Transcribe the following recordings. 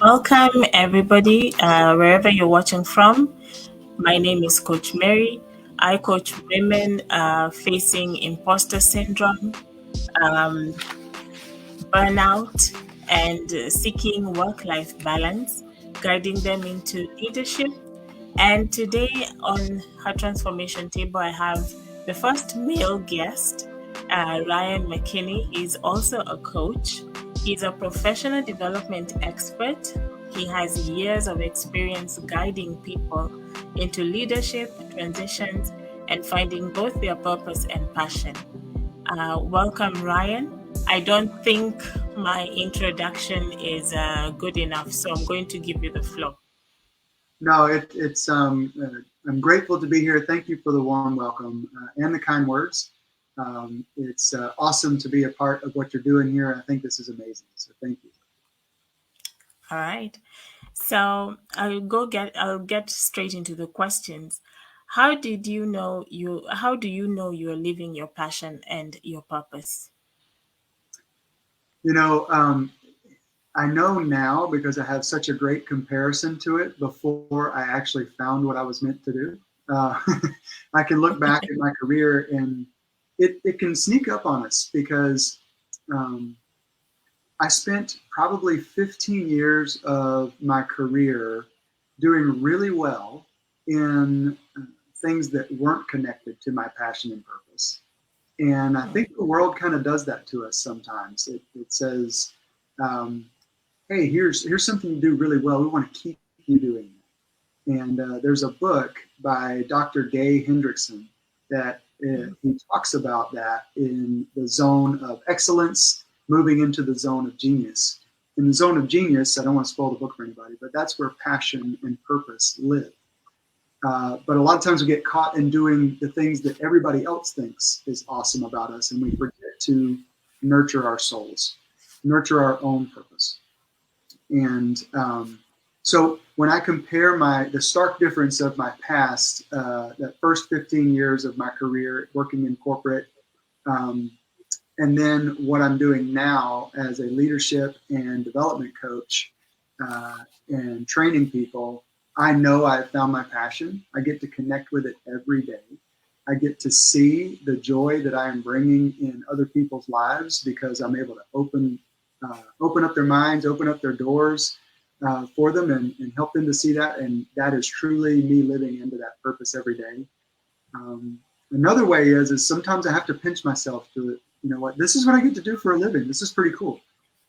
Welcome, everybody, wherever you're watching from. My name is Coach Mary. I coach women facing imposter syndrome, um, burnout, and seeking work life balance, guiding them into leadership. And today on her transformation table, I have the first male guest, Ryan McKinney. He's also a coach. He's a professional development expert. He has years of experience guiding people into leadership, transitions, and finding both their purpose and passion. Welcome, Ryan. I don't think my introduction is good enough, so I'm going to give you the floor. No, I'm grateful to be here. Thank you for the warm welcome and the kind words. It's awesome to be a part of what you're doing here. I think this is amazing. So thank you. All right. So I'll get straight into the questions. How do you know you're living your passion and your purpose? You know, I know now because I have such a great comparison to it before I actually found what I was meant to do. Uh, I can look back at my career and it can sneak up on us because um, I spent probably 15 years of my career doing really well in things that weren't connected to my passion and purpose. And I think the world kind of does that to us sometimes. It says, hey, here's something you do really well. We want to keep you doing that. And there's a book by Dr. Gay Hendrickson that he talks about that in the zone of excellence, moving into the zone of genius. In the zone of genius, I don't want to spoil the book for anybody, but that's where passion and purpose live. But a lot of times we get caught in doing the things that everybody else thinks is awesome about us, and we forget to nurture our souls, nurture our own purpose. And so when I compare the stark difference of my past, that first 15 years of my career working in corporate, um, and then what I'm doing now as a leadership and development coach and training people, I know I've found my passion. I get to connect with it every day. I get to see the joy that I am bringing in other people's lives because I'm able to open up their minds, open up their doors for them, and help them to see that. And that is truly me living into that purpose every day. Another way is sometimes I have to pinch myself to it. You know what? This is what I get to do for a living. This is pretty cool.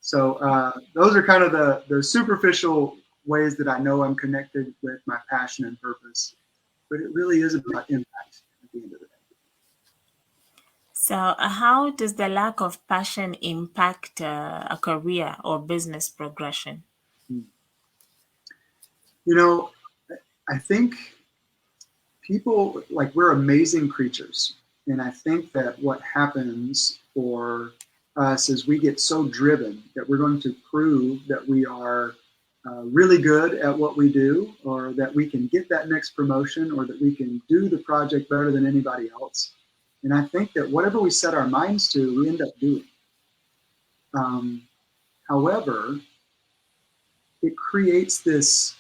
So those are kind of the superficial ways that I know I'm connected with my passion and purpose. But it really is about impact at the end of the day. So, how does the lack of passion impact a career or business progression? Hmm. You know, I think people, like, we're amazing creatures. And I think that what happens for us is we get so driven that we're going to prove that we are really good at what we do, or that we can get that next promotion, or that we can do the project better than anybody else. And I think that whatever we set our minds to, we end up doing. Um, However, it creates this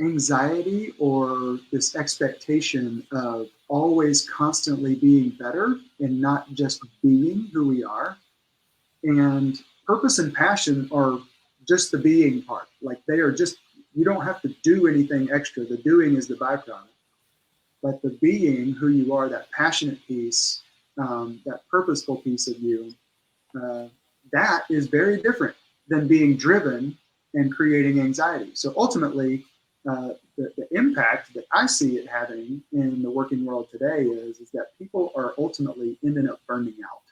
anxiety or this expectation of always constantly being better and not just being who we are. And purpose and passion are just the being part. Like, they are just, you don't have to do anything extra. The doing is the byproduct. But the being who you are, that passionate piece, that purposeful piece of you, uh, that is very different than being driven and creating anxiety. So ultimately, the impact that I see it having in the working world today is that people are ultimately ending up burning out.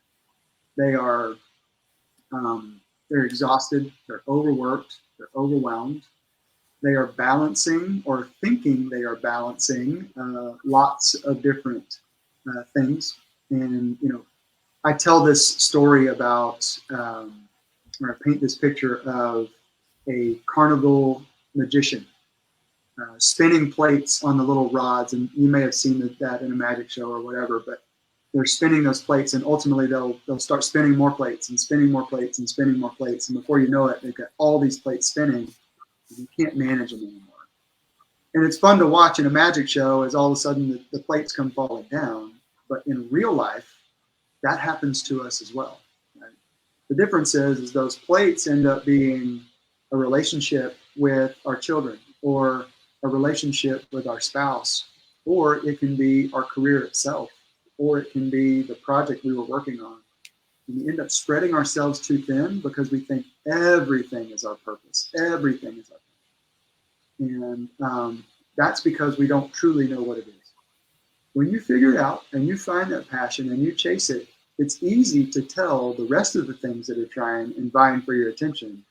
They are they're exhausted, they're overworked, they're overwhelmed. They are balancing or thinking they are balancing lots of different things. And I tell this story about, or I paint this picture of a carnival magician spinning plates on the little rods. And you may have seen that in a magic show or whatever, but they're spinning those plates, and ultimately they'll start spinning more plates and spinning more plates and spinning more plates. And before you know it, they've got all these plates spinning. You can't manage them anymore. And it's fun to watch in a magic show as all of a sudden the plates come falling down. But in real life, that happens to us as well. Right? The difference is those plates end up being a relationship with our children or a relationship with our spouse, or it can be our career itself, or it can be the project we were working on. And we end up spreading ourselves too thin because we think everything is our purpose. Everything is our purpose. And that's because we don't truly know what it is. When you figure it out and you find that passion and you chase it, it's easy to tell the rest of the things that are trying and vying for your attention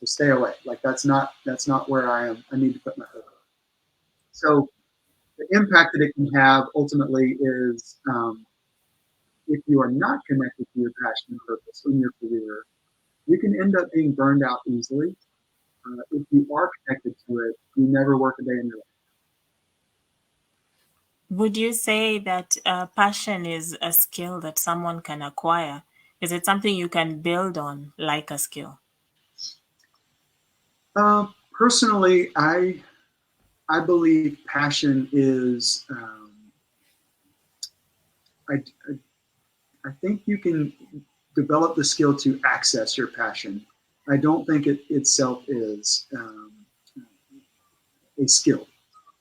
to stay away. Like that's not where I am. I need to put my foot on. So the impact that it can have ultimately is if you are not connected to your passion and purpose in your career, you can end up being burned out easily. If you are connected to it, you never work a day in your life. Would you say that passion is a skill that someone can acquire? Is it something you can build on like a skill? Personally, I believe passion is. I, I think you can develop the skill to access your passion. I don't think it itself is a skill.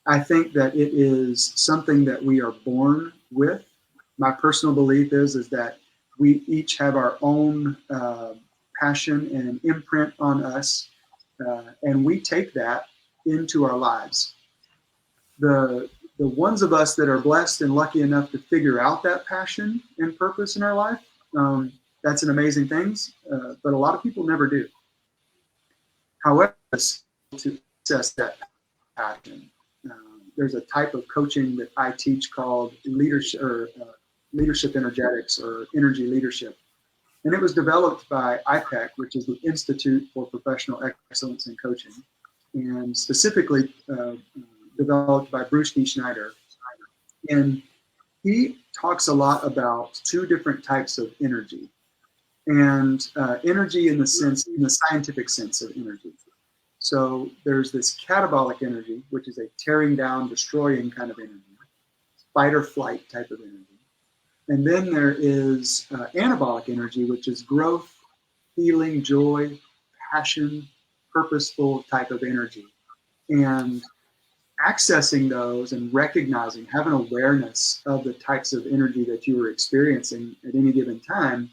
I think that it is something that we are born with. My personal belief is that we each have our own passion and imprint on us, and we take that into our lives. The ones of us that are blessed and lucky enough to figure out that passion and purpose in our life, that's an amazing thing. But a lot of people never do. However, to access that passion, there's a type of coaching that I teach called leadership energetics or energy leadership. And it was developed by IPEC, which is the Institute for Professional Excellence in Coaching, and specifically developed by Bruce D. Schneider. And he talks a lot about two different types of energy, and energy in the scientific sense of energy. So there's this catabolic energy, which is a tearing down, destroying kind of energy, fight or flight type of energy. And then there is anabolic energy, which is growth, healing, joy, passion, purposeful type of energy. And accessing those and recognizing, having awareness of the types of energy that you are experiencing at any given time,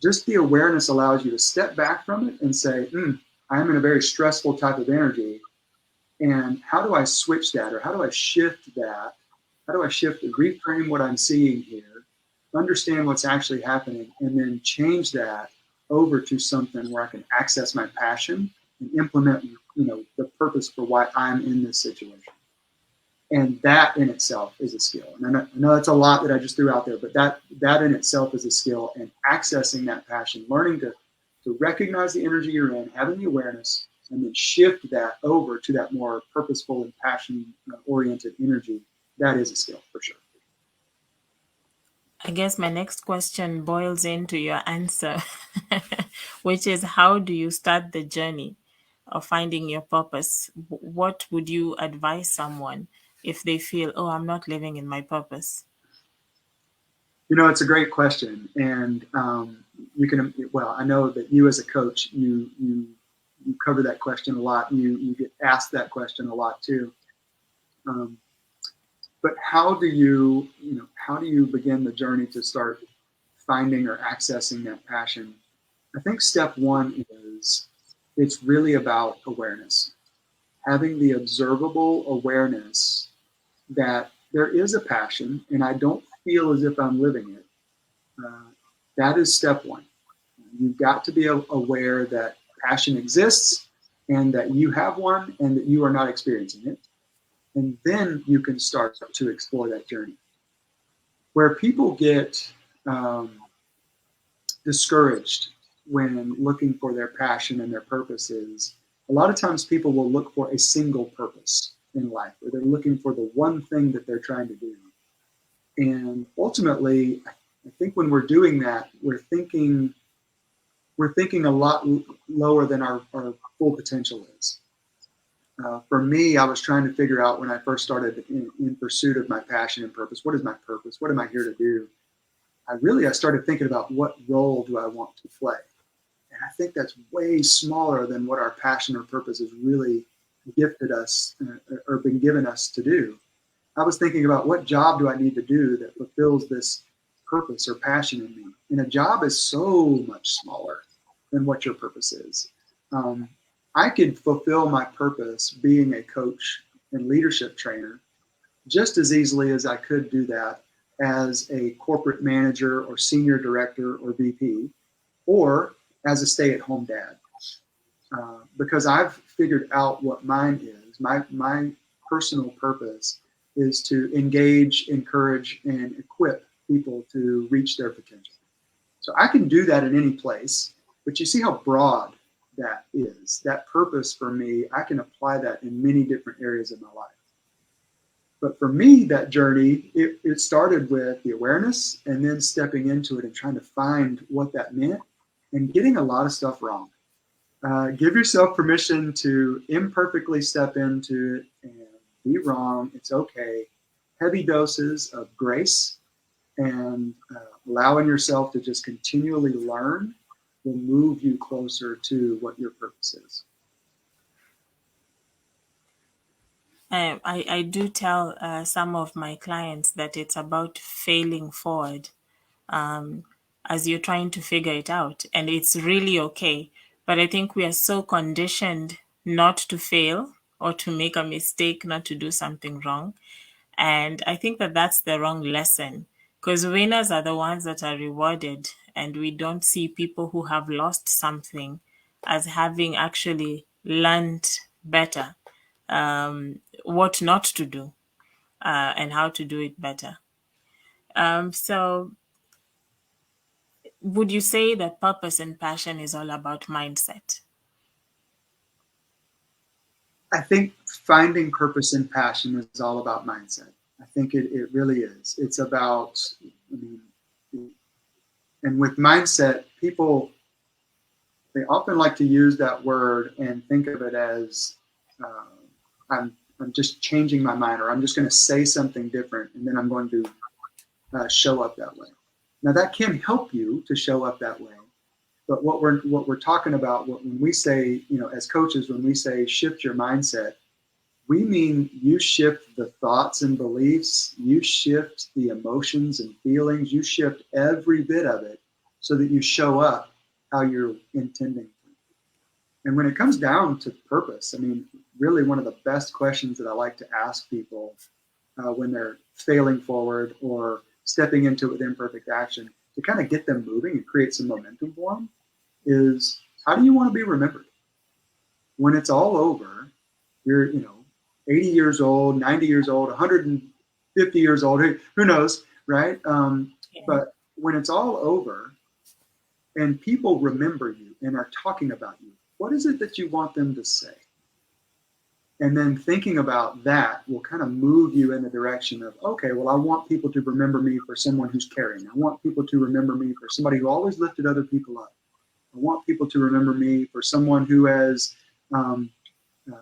just the awareness allows you to step back from it and say, I'm in a very stressful type of energy. And how do I switch that? Or how do I shift that? How do I shift and reframe what I'm seeing here, understand what's actually happening, and then change that over to something where I can access my passion and implement, the purpose for why I'm in this situation. And that in itself is a skill. And I know that's a lot that I just threw out there, but that in itself is a skill. And accessing that passion, learning to recognize the energy you're in, having the awareness, and then shift that over to that more purposeful and passion-oriented energy, that is a skill for sure. I guess my next question boils into your answer, which is how do you start the journey of finding your purpose? What would you advise someone if they feel, oh, I'm not living in my purpose? It's a great question, and you can. Well, I know that you as a coach, you cover that question a lot. You get asked that question a lot too. But how do you begin the journey to start finding or accessing that passion? I think step one is it's really about awareness, having the observable awareness that there is a passion and I don't feel as if I'm living it. That is step one. You've got to be aware that passion exists and that you have one and that you are not experiencing it. And then you can start to explore that journey. Where people get discouraged when looking for their passion and their purpose is a lot of times people will look for a single purpose in life, or they're looking for the one thing that they're trying to do. And ultimately, I think when we're doing that, we're thinking a lot lower than our full potential is. For me, I was trying to figure out when I first started in pursuit of my passion and purpose. What is my purpose? What am I here to do? I started thinking about what role do I want to play. And I think that's way smaller than what our passion or purpose has really gifted us or been given us to do. I was thinking about what job do I need to do that fulfills this purpose or passion in me. And a job is so much smaller than what your purpose is. Um, I could fulfill my purpose being a coach and leadership trainer just as easily as I could do that as a corporate manager or senior director or VP or as a stay at home dad. Because I've figured out what mine is. My personal purpose is to engage, encourage, and equip people to reach their potential. So I can do that in any place, but you see how broad that is. That purpose for me, I can apply that in many different areas of my life. But for me, that journey, it started with the awareness and then stepping into it and trying to find what that meant and getting a lot of stuff wrong. Give yourself permission to imperfectly step into it and be wrong. It's okay. Heavy doses of grace and allowing yourself to just continually learn will move you closer to what your purpose is. I do tell some of my clients that it's about failing forward um, as you're trying to figure it out. And it's really okay. But I think we are so conditioned not to fail or to make a mistake, not to do something wrong. And I think that that's the wrong lesson because winners are the ones that are rewarded. And we don't see people who have lost something as having actually learned better what not to do and how to do it better. So, would you say that purpose and passion is all about mindset? I think finding purpose and passion is all about mindset. I think it really is. It's about, I mean, and with mindset, people, they often like to use that word and think of it as uh, I'm just changing my mind, or I'm just going to say something different, and then I'm going to show up that way. Now that can help you to show up that way, but what we're talking about when we say, as coaches, when we say shift your mindset, we mean you shift the thoughts and beliefs, you shift the emotions and feelings, you shift every bit of it so that you show up how you're intending to. And when it comes down to purpose, I mean, really one of the best questions that I like to ask people when they're failing forward or stepping into it with imperfect action to kind of get them moving and create some momentum for them is, how do you want to be remembered? When it's all over, you're, 80 years old, 90 years old, 150 years old, who knows, right? Yeah. But when it's all over and people remember you and are talking about you, what is it that you want them to say? And then thinking about that will kind of move you in the direction of, okay, well, I want people to remember me for someone who's caring. I want people to remember me for somebody who always lifted other people up. I want people to remember me for someone who um, uh,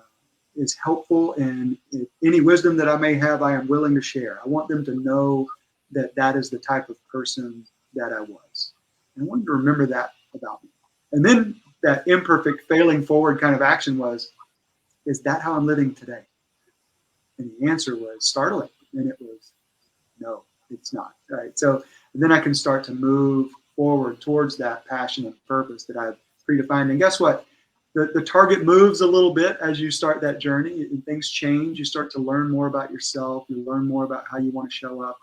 is helpful, and any wisdom that I may have, I am willing to share. I want them to know that that is the type of person that I was. And I want them to remember that about me. And then that imperfect failing forward kind of action was, is that how I'm living today? And the answer was startling. And it was, no, it's not. Right. So then I can start to move forward towards that passion and purpose that I've predefined. And guess what? The target moves a little bit as you start that journey, and things change. You start to learn more about yourself. You learn more about how you want to show up.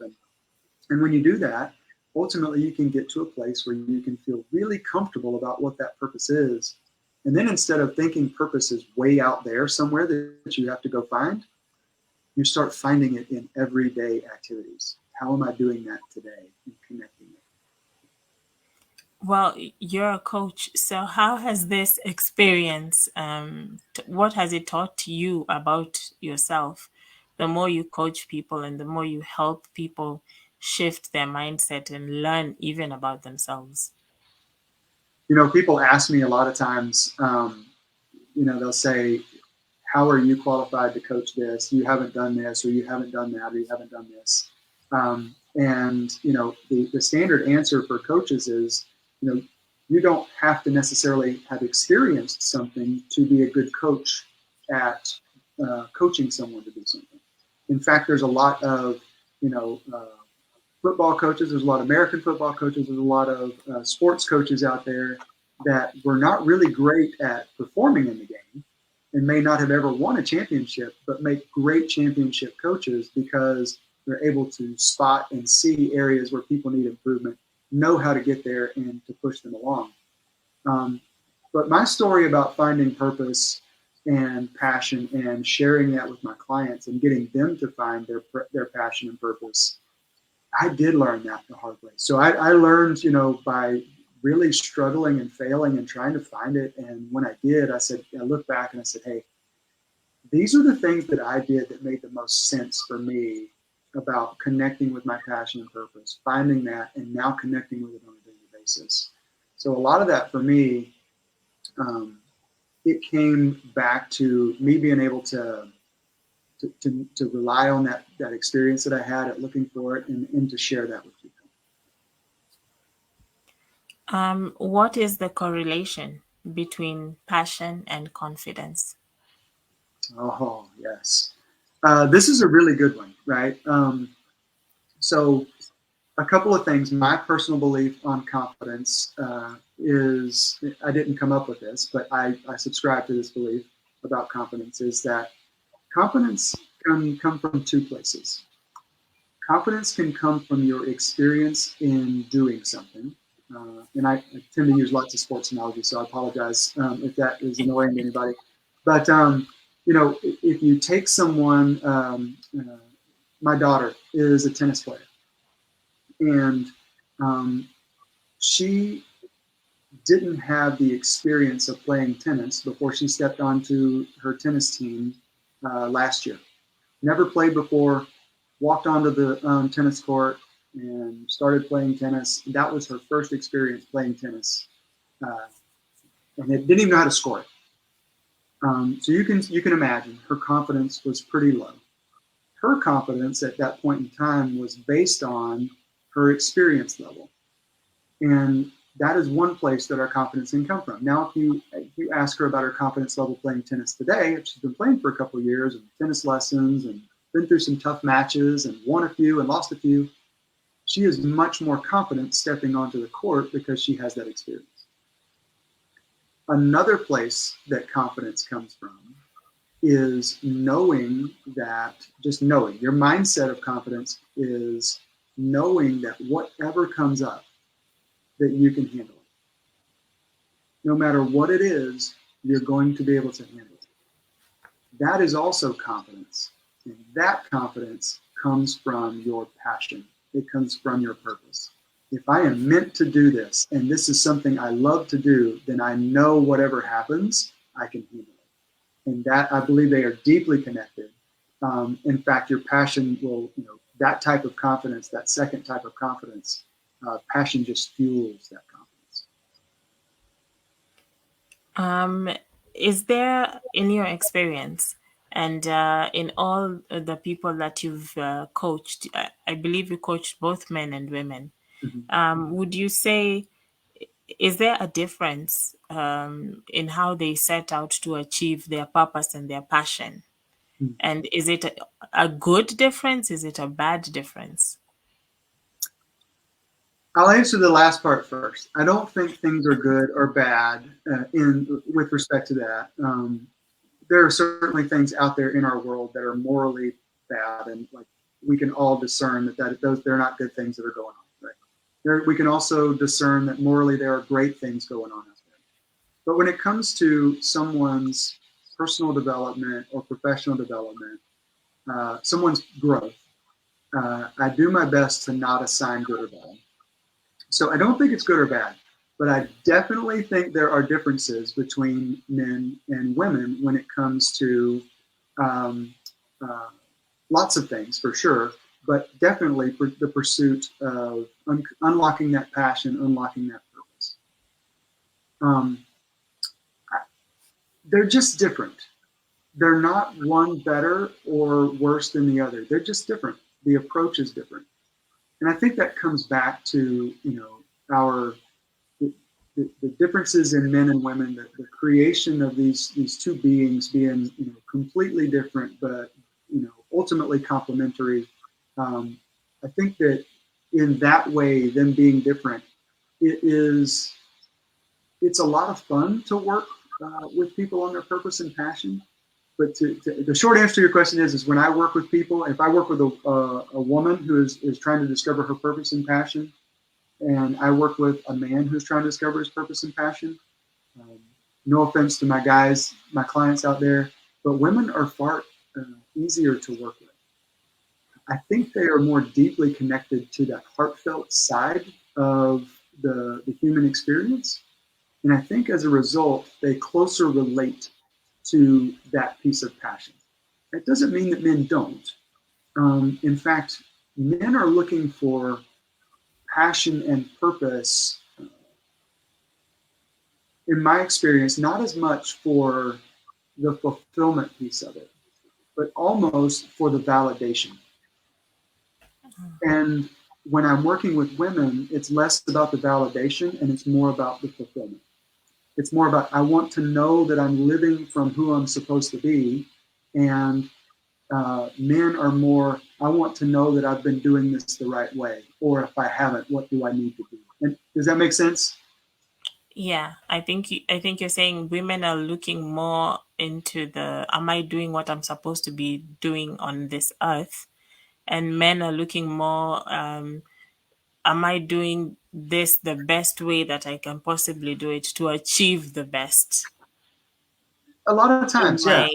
And when you do that, ultimately you can get to a place where you can feel really comfortable about what that purpose is. And then instead of thinking purpose is way out there somewhere that you have to go find, you start finding it in everyday activities. How am I doing that today and connecting it? Well, you're a coach. So, how has this experience, what has it taught you about yourself? The more you coach people and the more you help people shift their mindset and learn even about themselves. People ask me a lot of times, they'll say, how are you qualified to coach this? You haven't done this, or you haven't done that, or you haven't done this. And the standard answer for coaches is, you don't have to necessarily have experienced something to be a good coach at coaching someone to do something. In fact, there's a lot of football coaches. There's a lot of American football coaches. There's a lot of sports coaches out there that were not really great at performing in the game and may not have ever won a championship, but make great championship coaches because they're able to spot and see areas where people need improvement, know how to get there and to push them along. But my story about finding purpose and passion and sharing that with my clients and getting them to find their passion and purpose, I did learn that the hard way. So I learned, by really struggling and failing and trying to find it. And when I did, I looked back and I said, hey, these are the things that I did that made the most sense for me about connecting with my passion and purpose, finding that, and now connecting with it on a daily basis. So a lot of that for me, it came back to me being able to rely on that experience that I had at looking for it and to share that with people. What is the correlation between passion and confidence? Oh, yes. This is a really good one, right? So a couple of things. My personal belief on confidence is, I didn't come up with this, but I subscribe to this belief about confidence, is that confidence can come from two places. Confidence can come from your experience in doing something. And I tend to use lots of sports analogies, so I apologize if that is annoying to anybody. But, if you take someone, my daughter is a tennis player, and she didn't have the experience of playing tennis before she stepped onto her tennis team last year. Never played before, walked onto the tennis court and started playing tennis. That was her first experience playing tennis, and it didn't even know how to score it. So you can imagine her confidence was pretty low. Her confidence at that point in time was based on her experience level, and that is one place that our confidence can come from. Now, if you ask her about her confidence level playing tennis today, if she's been playing for a couple of years and tennis lessons and been through some tough matches and won a few and lost a few, she is much more confident stepping onto the court because she has that experience. Another place that confidence comes from is knowing that, just knowing, your mindset of confidence is knowing that whatever comes up, that you can handle it. No matter what it is, you're going to be able to handle it. That is also confidence. And that confidence comes from your passion. It comes from your purpose. If I am meant to do this, and this is something I love to do, then I know whatever happens, I can handle it. And that, I believe they are deeply connected. In fact, your passion will, that type of confidence, that second type of confidence, passion just fuels that confidence. Is there, in your experience, and in all the people that you've coached, I believe you coached both men and women, Mhm. would you say, is there a difference in how they set out to achieve their purpose and their passion? And is it a good difference? Is it a bad difference? I'll answer the last part first. I don't think things are good or bad in with respect to that. There are certainly things out there in our world that are morally bad, and like we can all discern that those they're not good things that are going on. Right? We can also discern that morally there are great things going on out there. But when it comes to someone's personal development or professional development, someone's growth, I do my best to not assign good or bad. So I don't think it's good or bad, but I definitely think there are differences between men and women when it comes to um, uh, lots of things for sure, but definitely for the pursuit of unlocking that passion, unlocking that purpose. Um, they're just different. they're not one better or worse than the other. They're just different. The approach is different. And I think that comes back to, our the differences in men and women, the creation of these two beings being, completely different, but, ultimately complementary. I think that in that way, them being different, it is it's a lot of fun to work with people on their purpose and passion. But the short answer to your question is when I work with people, if I work with a woman who is trying to discover her purpose and passion, and I work with a man who's trying to discover his purpose and passion, um, no offense to my guys, my clients out there, but women are far easier to work with. I think they are more deeply connected to that heartfelt side of the human experience. And I think as a result, they closer relate to that piece of passion. That doesn't mean that men don't. In fact, men are looking for passion and purpose, in my experience, not as much for the fulfillment piece of it, but almost for the validation. And when I'm working with women, it's less about the validation and it's more about the fulfillment. It's more about I want to know that I'm living from who I'm supposed to be, and men are more I want to know that I've been doing this the right way, or if I haven't, what do I need to do? And does that make sense? Yeah, I think you're saying women are looking more into the am I doing what I'm supposed to be doing on this earth, and men are looking more am I doing this the best way that I can possibly do it to achieve the best A lot of in times, yeah, my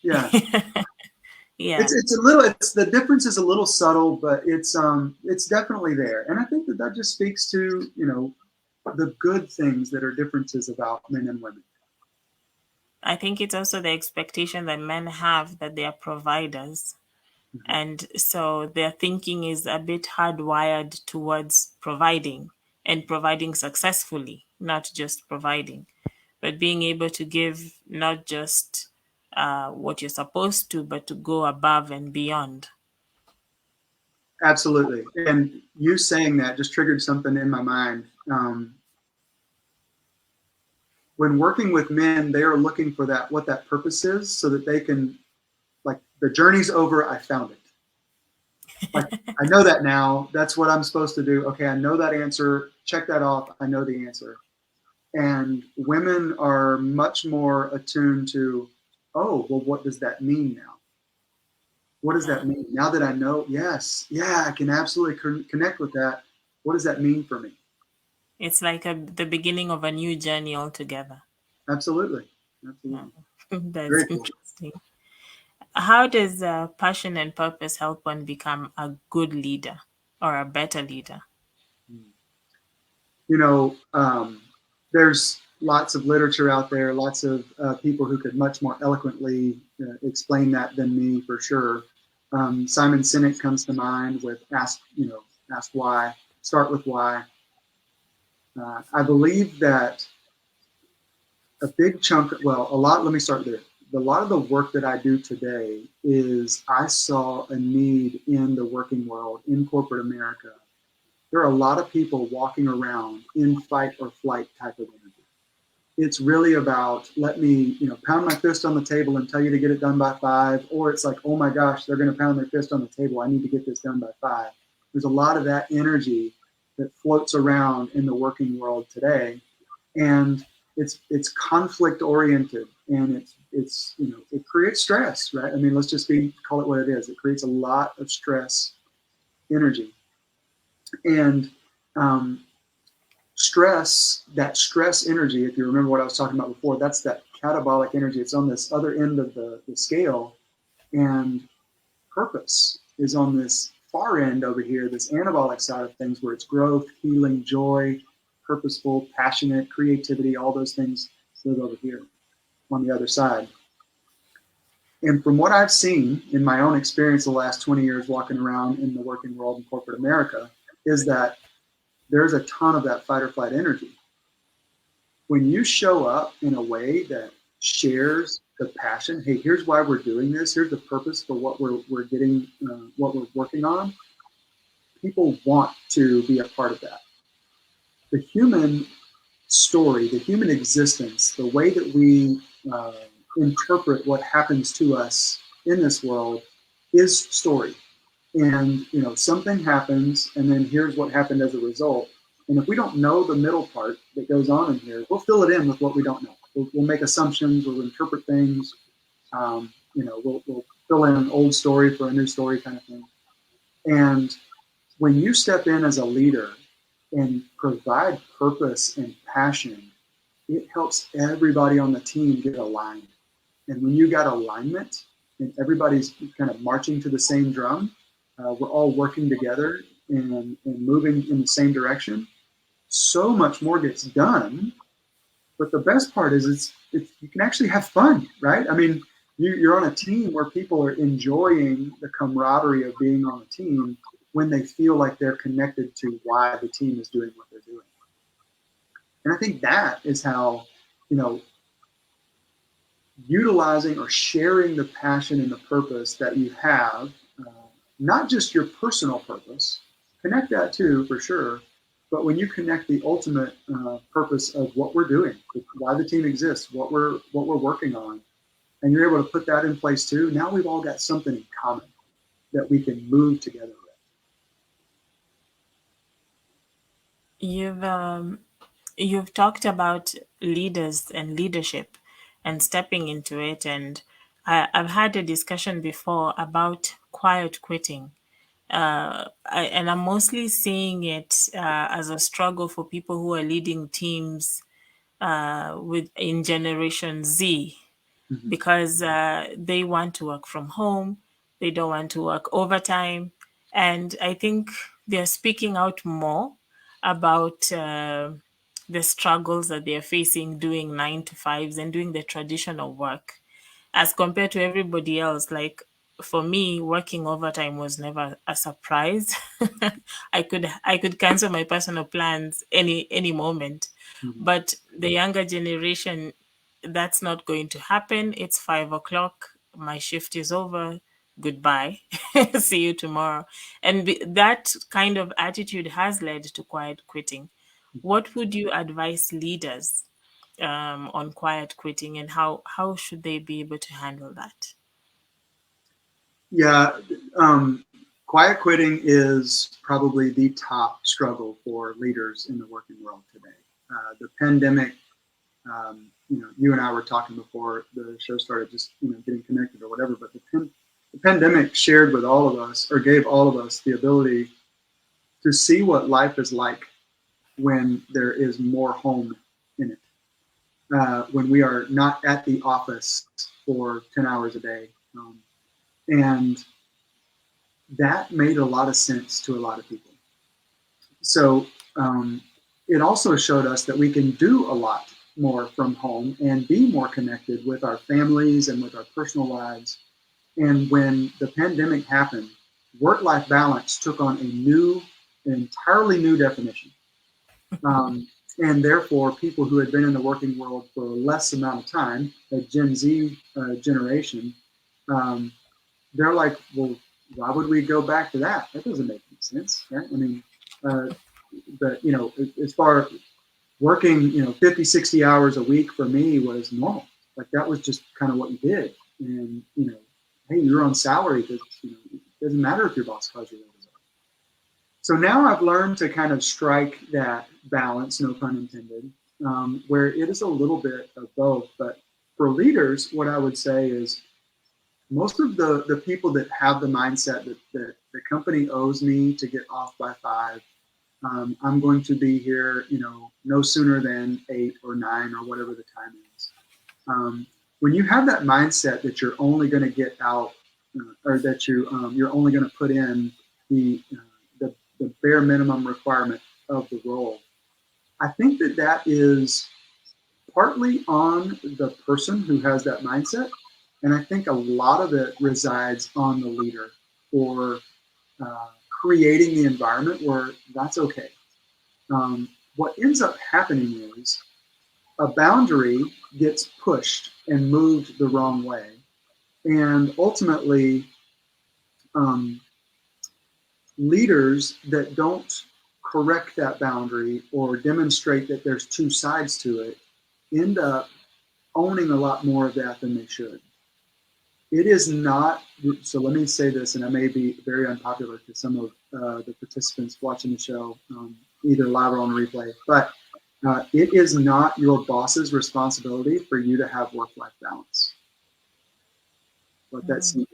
yeah. It's yeah. it's a little it's the difference is a little subtle, but it's definitely there, and I think that that just speaks to the good things that are differences about men and women. I think it's also the expectation that men have that they are providers. Mhm. And so their thinking is a bit hardwired towards providing and providing successfully, not just providing, but being able to give not just what you're supposed to, but to go above and beyond. Absolutely, and you saying that just triggered something in my mind. When working with men, they are looking for that what that purpose is, so that they can like the journey's over. I found it. Like I know that now. That's what I'm supposed to do. Okay, I know that answer. Check that off. I know the answer. And women are much more attuned to, oh, well, what does that mean now? What does that mean now that I know? Yes, yeah, I can absolutely connect with that. What does that mean for me? It's like the beginning of a new journey altogether. Absolutely, Yeah. absolutely, That's very cool. interesting. How does passion and purpose help one become a good leader or a better leader? You know, there's lots of literature out there, lots of people who could much more eloquently explain that than me for sure. Simon Sinek comes to mind with ask why, start with why. I believe that a big chunk, well, a lot, let me start there. A lot of the work that I do today is I saw a need in the working world, in corporate America. There are a lot of people walking around in fight or flight type of energy. It's really about let me pound my fist on the table and tell you to get it done by 5, or it's like, oh my gosh, they're going to pound their fist on the table, I need to get this done by 5. There's a lot of that energy that floats around in the working world today, and it's conflict oriented, and it creates stress, right? I mean, let's just be call it what it is. It creates a lot of stress energy. And um, that stress energy, if you remember what I was talking about before, that's that catabolic energy. It's on this other end of the scale. And purpose is on this far end over here, this anabolic side of things, where it's growth, healing, joy, purposeful, passionate, creativity, all those things live over here on the other side. And from what I've seen in my own experience the last 20 years walking around in the working world in corporate America, is that there's a ton of that fight or flight energy. When you show up in a way that shares the passion. Hey, here's why we're doing this. Here's the purpose for what we're getting, what we're working on. People want to be a part of that. The human story, the human existence, the way that we uh, interpret what happens to us in this world is story. And something happens, and then here's what happened as a result. And if we don't know the middle part that goes on in here, we'll fill it in with what we don't know. We'll make assumptions. We'll interpret things. We'll fill in an old story for a new story, kind of thing. And when you step in as a leader and provide purpose and passion, it helps everybody on the team get aligned. And when you got alignment and everybody's kind of marching to the same drum, we're all working together and moving in the same direction, so much more gets done. But the best part is you can actually have fun, right? I mean, you're on a team where people are enjoying the camaraderie of being on a team when they feel like they're connected to why the team is doing what they're doing. And I think that is how, you know, utilizing or sharing the passion and the purpose that you have, not just your personal purpose, connect that too, for sure. But when you connect the ultimate purpose of what we're doing, why the team exists, what we're working on, and you're able to put that in place too, now we've all got something in common that we can move together with. You've you've talked about leaders and leadership and stepping into it, and I've had a discussion before about quiet quitting. And I'm mostly seeing it as a struggle for people who are leading teams with in Generation Z, Mm-hmm. because they want to work from home, they don't want to work overtime, and I think they're speaking out more about the struggles that they're facing doing 9 to 5s and doing the traditional work as compared to everybody else. Like, for me, working overtime was never a surprise. I could cancel my personal plans any moment. Mm-hmm. But the younger generation, that's not going to happen. It's 5 o'clock. My shift is over. Goodbye. See you tomorrow. And that kind of attitude has led to quiet quitting. What would you advise leaders on quiet quitting, and how should they be able to handle that? Yeah, quiet quitting is probably the top struggle for leaders in the working world today. The pandemic, you and I were talking before the show started, just getting connected or whatever. But the pandemic shared with all of us, or gave all of us, the ability to see what life is like when there is more home in it. When we are not at the office for 10 hours a day. And that made a lot of sense to a lot of people. So it also showed us that we can do a lot more from home and be more connected with our families and with our personal lives. And when the pandemic happened, work-life balance took on an entirely new definition. And therefore, people who had been in the working world for a less amount of time, the Gen Z generation, um, they're like, well, why would we go back to that? That doesn't make any sense, right? I mean, uh, but as far working, 50, 60 hours a week for me was normal. Like that was just kind of what you did. And, hey, you're on salary, but it doesn't matter if your boss calls you that. So now I've learned to kind of strike that balance, no pun intended, where it is a little bit of both. But for leaders, what I would say is most of the people that have the mindset that the company owes me to get off by 5, I'm going to be here, no sooner than 8 or 9 or whatever the time is. When you have that mindset that you're only going to get out, or that you're only going to put in the bare minimum requirement of the role, I think that is partly on the person who has that mindset, and I think a lot of it resides on the leader for creating the environment where that's okay. What ends up happening is a boundary gets pushed and moved the wrong way. And ultimately, um, leaders that don't correct that boundary or demonstrate that there's two sides to it end up owning a lot more of that than they should. It is not, so let me say this, and I may be very unpopular to some of the participants watching the show, either live or on replay, but it is not your boss's responsibility for you to have work-life balance. Let that Mm. sink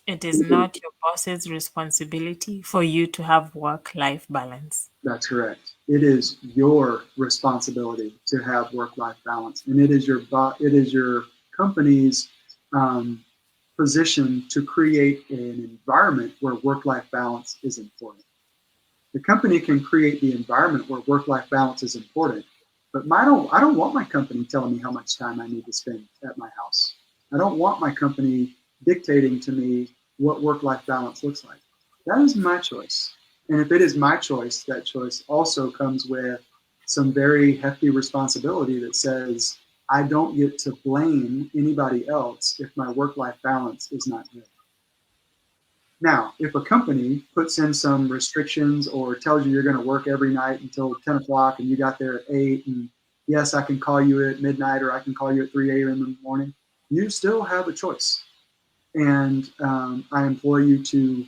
It is in. not your boss's responsibility for you to have work-life balance. That's correct. It is your responsibility to have work-life balance, and it is your company's um, position to create an environment where work-life balance is important. The company can create the environment where work-life balance is important, but I don't want my company telling me how much time I need to spend at my house. I don't want my company dictating to me what work-life balance looks like. That is my choice. And if it is my choice, that choice also comes with some very hefty responsibility that says I don't get to blame anybody else if my work-life balance is not good. Now, if a company puts in some restrictions or tells you you're going to work every night until 10 o'clock and you got there at 8, and yes, I can call you at midnight or I can call you at 3 a.m. in the morning, you still have a choice. And I implore you to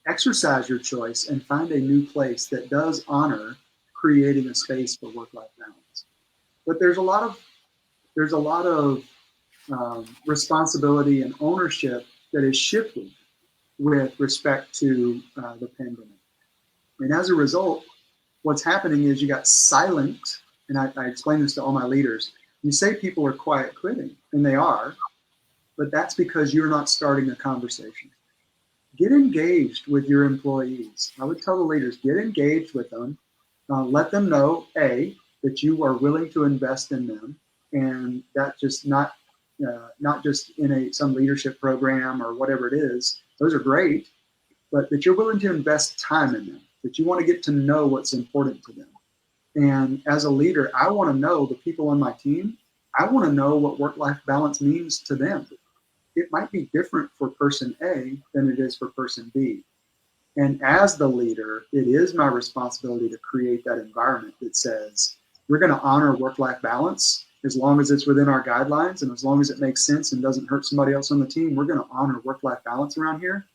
exercise your choice and find a new place that does honor creating a space for work-life balance. But there's a lot of responsibility and ownership that is shifting with respect to the pandemic. And as a result, what's happening is you got silent, and I explain this to all my leaders. You say people are quiet quitting, and they are, but that's because you're not starting a conversation. Get engaged with your employees. I would tell the leaders, get engaged with them. Let them know, A, that you are willing to invest in them, and that just not just in some leadership program or whatever it is. Those are great, but that you're willing to invest time in them, that you want to get to know what's important to them. And as a leader, I want to know the people on my team. I want to know what work-life balance means to them. It might be different for person A than it is for person B. And as the leader, it is my responsibility to create that environment that says, we're going to honor work-life balance as long as it's within our guidelines and as long as it makes sense and doesn't hurt somebody else on the team. We're going to honor work-life balance around here.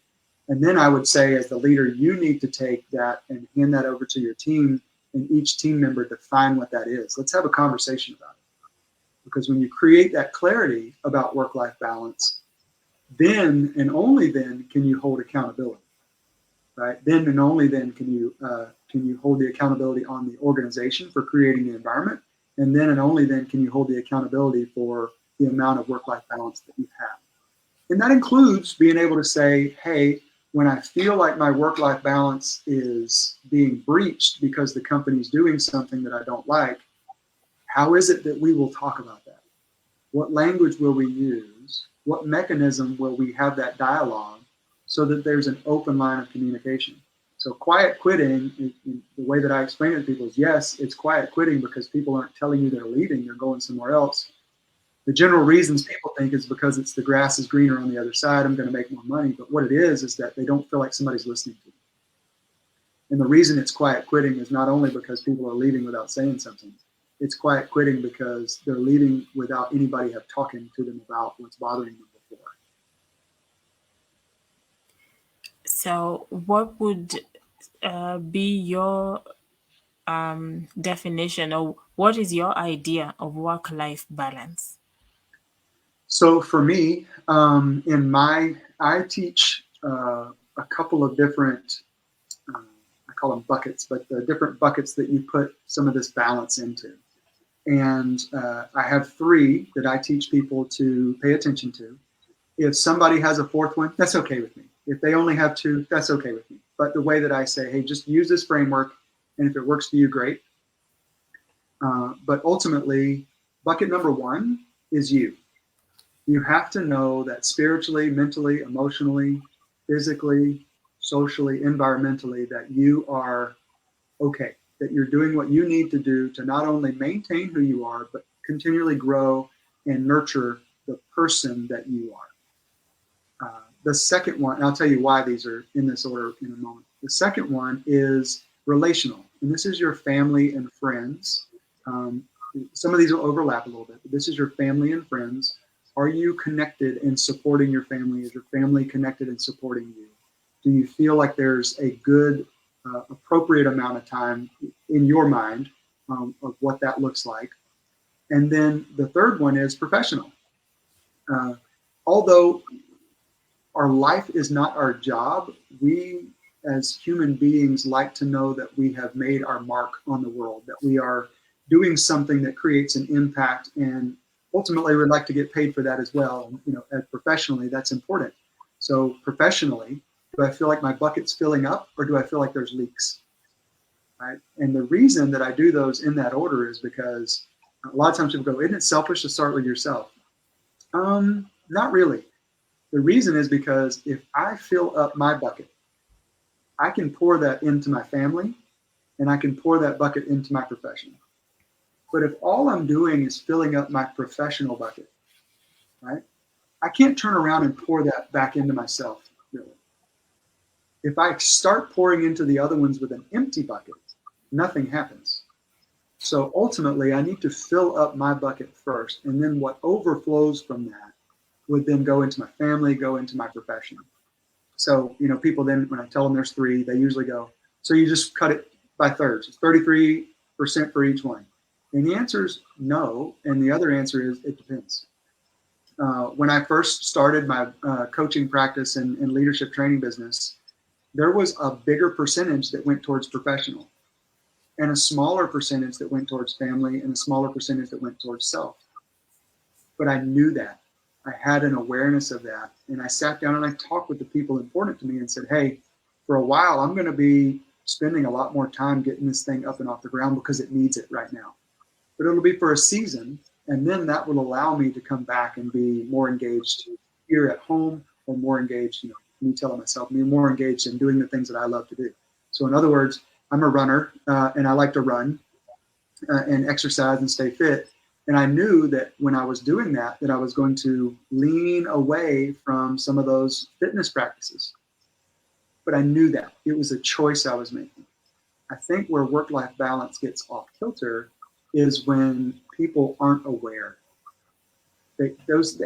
And then I would say, as the leader, you need to take that and hand that over to your team, and each team member define what that is. Let's have a conversation about it. Because when you create that clarity about work-life balance, then and only then can you hold accountability, right? Then and only then can you hold the accountability on the organization for creating the environment, and then and only then can you hold the accountability for the amount of work-life balance that you have. And that includes being able to say, hey, when I feel like my work-life balance is being breached because the company's doing something that I don't like, how is it that we will talk about that? What language will we use? What mechanism will we have that dialogue so that there's an open line of communication? So quiet quitting, in the way that I explain it to people is, yes, it's quiet quitting because people aren't telling you they're leaving, they're going somewhere else. The general reasons people think is because it's the grass is greener on the other side, I'm going to make more money. But what it is that they don't feel like somebody's listening to them. And the reason it's quiet quitting is not only because people are leaving without saying something, it's quiet quitting because they're leaving without anybody have talking to them about what's bothering them before. So, what would be your definition, or what is your idea of work-life balance? So for me, I teach a couple of different, I call them buckets, but the different buckets that you put some of this balance into. And I have three that I teach people to pay attention to. If somebody has a fourth one, that's okay with me. If they only have two, that's okay with me. But the way that I say, hey, just use this framework, and if it works for you, great. But ultimately, bucket number one is you. You have to know that spiritually, mentally, emotionally, physically, socially, environmentally, that you are okay. that you're doing what you need to do to not only maintain who you are, but continually grow and nurture the person that you are. The second one, and I'll tell you why these are in this order in a moment. The second one is relational, and this is your family and friends. Um, some of these will overlap a little bit, but this is your family and friends. Are you connected in supporting your family? Is your family connected in supporting you? Do you feel like there's a good, appropriate amount of time in your mind of what that looks like? And then the third one is professional. Uh, Although our life is not our job, we as human beings like to know that we have made our mark on the world, that we are doing something that creates an impact, and ultimately we'd like to get paid for that as well. And professionally, that's important. So professionally, do I feel like my bucket's filling up, or do I feel like there's leaks? Right? And the reason that I do those in that order is because a lot of times people go, "Isn't it selfish to start with yourself?" Not really. The reason is because if I fill up my bucket, I can pour that into my family, and I can pour that bucket into my profession. But if all I'm doing is filling up my professional bucket, right, I can't turn around and pour that back into myself, really. If I start pouring into the other ones with an empty bucket, nothing happens. So ultimately, I need to fill up my bucket first, and then what overflows from that would then go into my family, go into my profession. So, people then, when I tell them there's three, they usually go, "So you just cut it by thirds. It's 33% for each one." And the answer is no. And the other answer is it depends. When I first started my coaching practice and leadership training business, there was a bigger percentage that went towards professional, and a smaller percentage that went towards family, and a smaller percentage that went towards self. But I knew that. I had an awareness of that. And I sat down and I talked with the people important to me and said, "Hey, for a while, I'm going to be spending a lot more time getting this thing up and off the ground because it needs it right now. But it'll be for a season. And then that will allow me to come back and be more engaged here at home, or more engaged, me telling myself, be more engaged in doing the things that I love to do." So in other words, I'm a runner and I like to run and exercise and stay fit. And I knew that when I was doing that, that I was going to lean away from some of those fitness practices. But I knew that it was a choice I was making. I think where work-life balance gets off kilter is when people aren't aware. The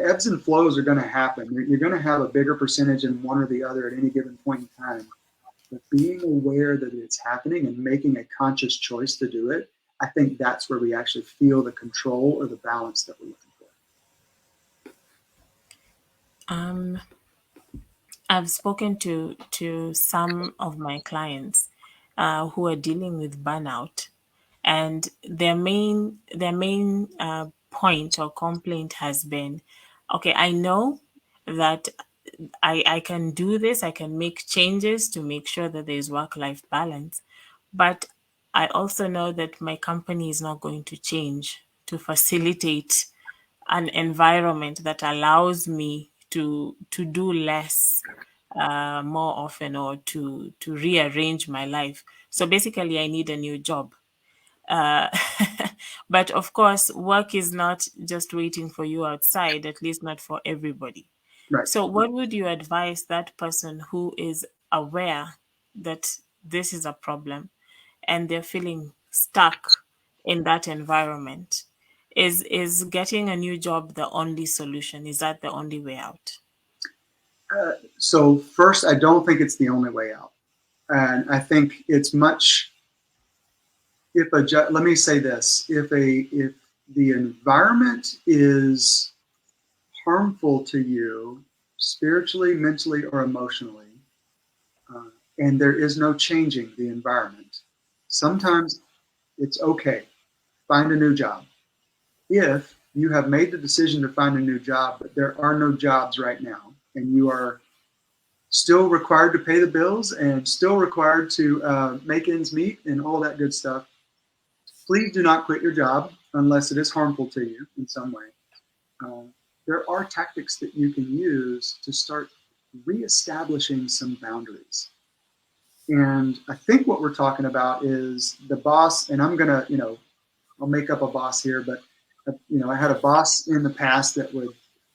ebbs and flows are going to happen. You're going to have a bigger percentage in one or the other at any given point in time. But being aware that it's happening and making a conscious choice to do it, I think that's where we actually feel the control or the balance that we're looking for. Um, I've spoken to some of my clients who are dealing with burnout, and their main point or complaint has been, okay, I know that I can do this, I can make changes to make sure that there's work life balance, but I also know that my company is not going to change to facilitate an environment that allows me to do less more often, or to rearrange my life. So basically, I need a new job. Uh, but of course, work is not just waiting for you outside, at least not for everybody. Right. So, what would you advise that person who is aware that this is a problem and they're feeling stuck in that environment? Is getting a new job the only solution? Is that the only way out? So first, I don't think it's the only way out. And I think it's much, let me say this, if the environment is harmful to you spiritually, mentally, or emotionally, uh, and there is no changing the environment, sometimes it's okay. Find a new job. If you have made the decision to find a new job, but there are no jobs right now, and you are still required to pay the bills and still required to make ends meet and all that good stuff, please do not quit your job unless it is harmful to you in some way. Uh, there are tactics that you can use to start reestablishing some boundaries. And I think what we're talking about is the boss, and I'm gonna, I'll make up a boss here, but I had a boss in the past that would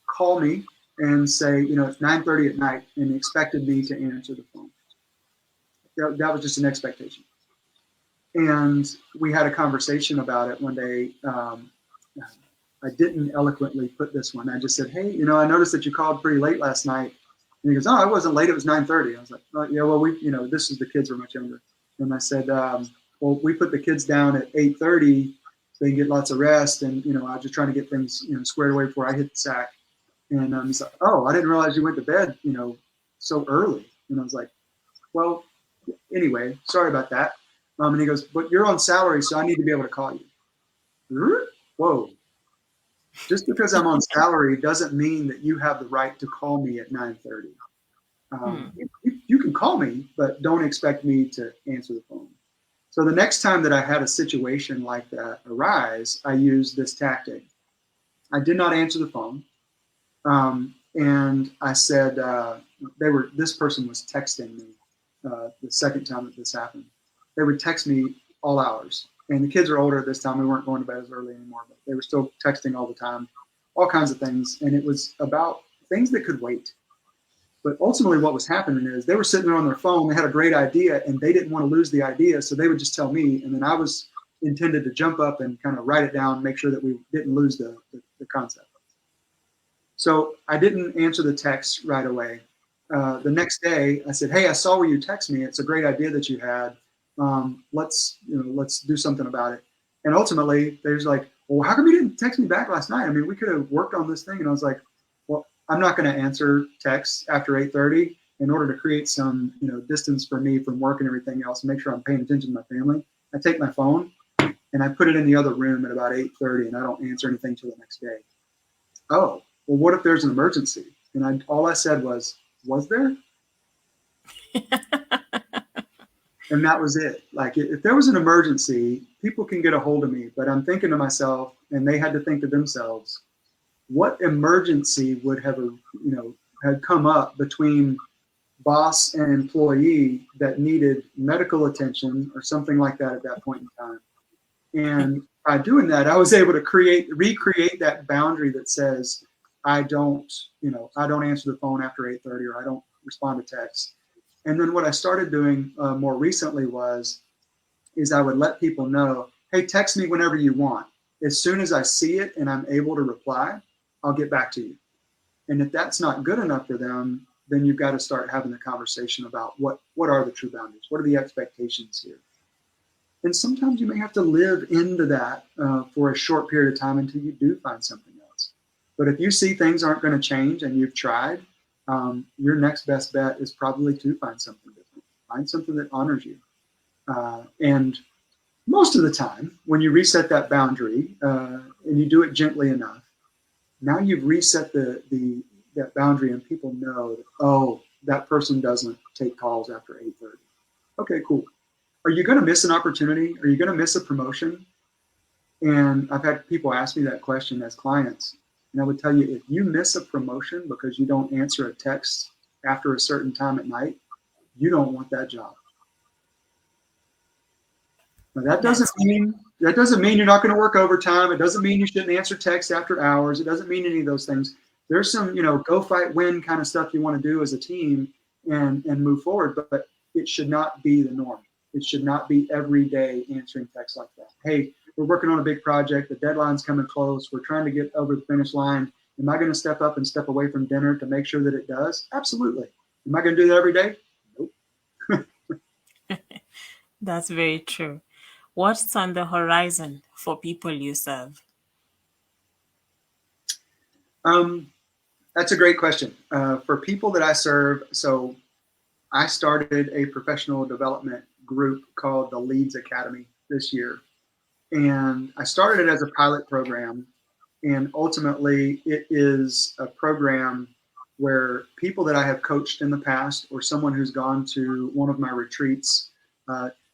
call me and say, it's 9:30 at night, and expected me to answer the phone. That was just an expectation. And we had a conversation about it one day. I didn't eloquently put this one. I just said, hey, I noticed that you called pretty late last night. And he goes, oh, I wasn't late. It was 9:30. I was like, oh, yeah, well, this is the kids were much younger. And I said, well, we put the kids down at 8:30 so they can get lots of rest. And, I was just trying to get things, squared away before I hit the sack. And he's like, oh, I didn't realize you went to bed, so early. And I was like, well, anyway, sorry about that. And he goes, but you're on salary, so I need to be able to call you. Whoa. Just because I'm on salary doesn't mean that you have the right to call me at 9:30. You can call me, but don't expect me to answer the phone. So the next time that I had a situation like that arise, I used this tactic. I did not answer the phone. And I said, this person was texting me the second time that this happened. They would text me all hours. And the kids are older at this time. We weren't going to bed as early anymore, but they were still texting all the time, all kinds of things. And it was about things that could wait. But ultimately what was happening is they were sitting there on their phone. They had a great idea and they didn't want to lose the idea. So they would just tell me. And then I was intended to jump up and kind of write it down, make sure that we didn't lose the concept. So I didn't answer the text right away. The next day I said, hey, I saw where you text me. It's a great idea that you had. Let's do something about it. And ultimately there's like, well, how come you didn't text me back last night? I mean, we could have worked on this thing. And I was like, well, I'm not going to answer texts after 8:30 in order to create some, distance for me from work and everything else, and make sure I'm paying attention to my family. I take my phone and I put it in the other room at about 8:30 and I don't answer anything till the next day. Oh, well, what if there's an emergency? And all I said was there? And that was it. Like, if there was an emergency, people can get a hold of me. But I'm thinking to myself, and they had to think to themselves, what emergency would have, had come up between boss and employee that needed medical attention or something like that at that point in time? And by doing that, I was able to recreate that boundary that says, I don't answer the phone after 8:30, or I don't respond to texts. And then what I started doing more recently is I would let people know, hey, text me whenever you want. As soon as I see it and I'm able to reply, I'll get back to you. And if that's not good enough for them, then you've got to start having the conversation about what are the true boundaries? What are the expectations here? And sometimes you may have to live into that for a short period of time until you do find something else. But if you see things aren't going to change and you've tried, your next best bet is probably to find something different. Find something that honors you. And most of the time, when you reset that boundary and you do it gently enough, now you've reset that boundary and people know that, oh, that person doesn't take calls after 8:30. Okay, cool. Are you going to miss an opportunity? Are you going to miss a promotion? And I've had people ask me that question as clients. And I would tell you, if you miss a promotion because you don't answer a text after a certain time at night, you don't want that job. Now, that doesn't mean you're not going to work overtime. It doesn't mean you shouldn't answer text after hours. It doesn't mean any of those things. There's some, go fight, win kind of stuff you want to do as a team and move forward, but it should not be the norm. It should not be every day answering texts like that. Hey, we're working on a big project. The deadline's coming close. We're trying to get over the finish line. Am I going to step up and step away from dinner to make sure that it does? Absolutely. Am I going to do that every day? Nope. That's very true. What's on the horizon for people you serve? That's a great question. For people that I serve, so I started a professional development group called the Leads Academy this year. And I started it as a pilot program. And ultimately, it is a program where people that I have coached in the past, or someone who's gone to one of my retreats,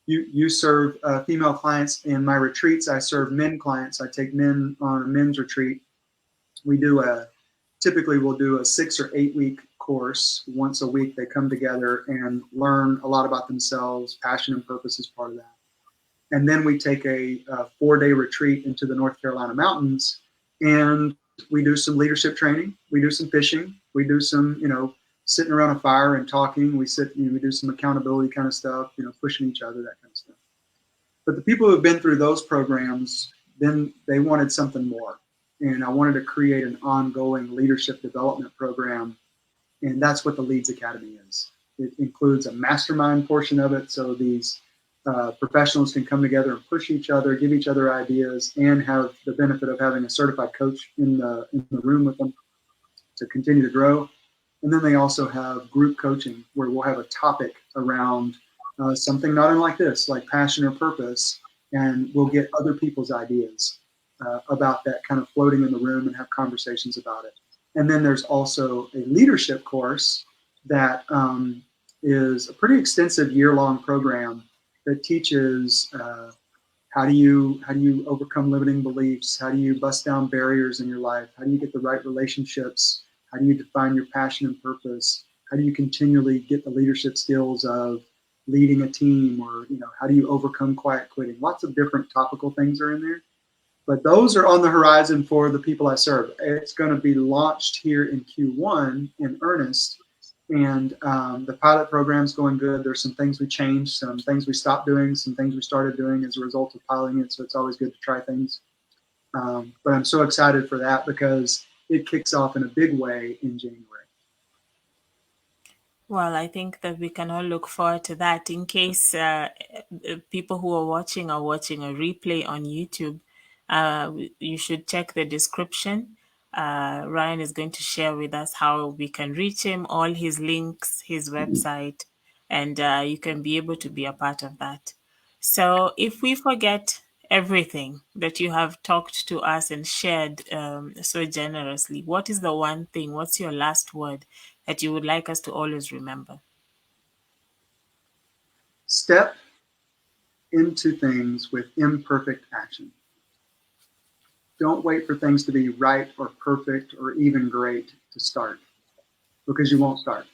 you serve female clients. In my retreats, I serve men clients. I take men on a men's retreat. Typically we'll do a 6 or 8 week course once a week. They come together and learn a lot about themselves. Passion and purpose is part of that. And then we take a 4-day retreat into the North Carolina mountains, and we do some leadership training. We do some fishing. We do some, sitting around a fire and talking. We do some accountability kind of stuff, pushing each other, that kind of stuff. But the people who have been through those programs, then they wanted something more. And I wanted to create an ongoing leadership development program. And that's what the Leads Academy is. It includes a mastermind portion of it. So these professionals can come together and push each other, give each other ideas, and have the benefit of having a certified coach in the room with them to continue to grow. And then they also have group coaching where we'll have a topic around something not unlike this, like passion or purpose, and we'll get other people's ideas about that kind of floating in the room and have conversations about it. And then there's also a leadership course that is a pretty extensive year-long program that teaches how do you overcome limiting beliefs, how do you bust down barriers in your life, how do you get the right relationships, how do you define your passion and purpose, how do you continually get the leadership skills of leading a team, or how do you overcome quiet quitting. Lots of different topical things are in there, but those are on the horizon for the people I serve. It's going to be launched here in Q1 in earnest, and the pilot program's going good. There's some things we changed, some things we stopped doing, some things we started doing as a result of piloting it, so it's always good to try things. But I'm so excited for that because it kicks off in a big way in January. Well, I think that we can all look forward to that. In case people who are watching a replay on YouTube, you should check the description. Ryan is going to share with us how we can reach him, all his links, his website, and you can be able to be a part of that. So, if we forget everything that you have talked to us and shared so generously, what is the one thing? What's your last word that you would like us to always remember? Step into things with imperfect action. Don't wait for things to be right or perfect or even great to start, because you won't start.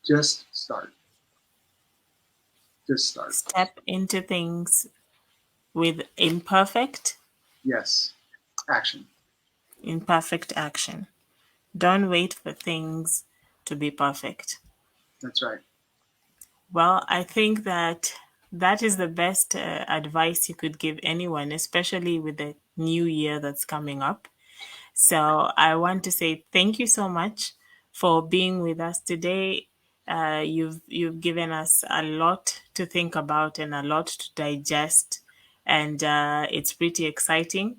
Just start. Just start. Step into things with Yes. Action. imperfect action. Don't wait for things to be perfect. That's right. Well, I think that that is the best advice you could give anyone, especially with the new year that's coming up. So I want to say thank you so much for being with us today. You've given us a lot to think about and a lot to digest, and it's pretty exciting.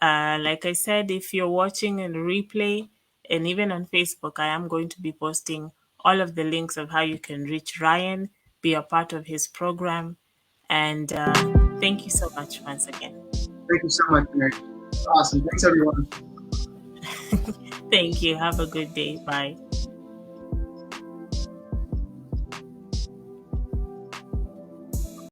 Like I said, if you're watching in replay and even on Facebook, I am going to be posting all of the links of how you can reach Ryan, be a part of his program, and thank you so much once again. Thank you so much, Mary. Awesome. Thanks, everyone. Thank you. Have a good day. Bye.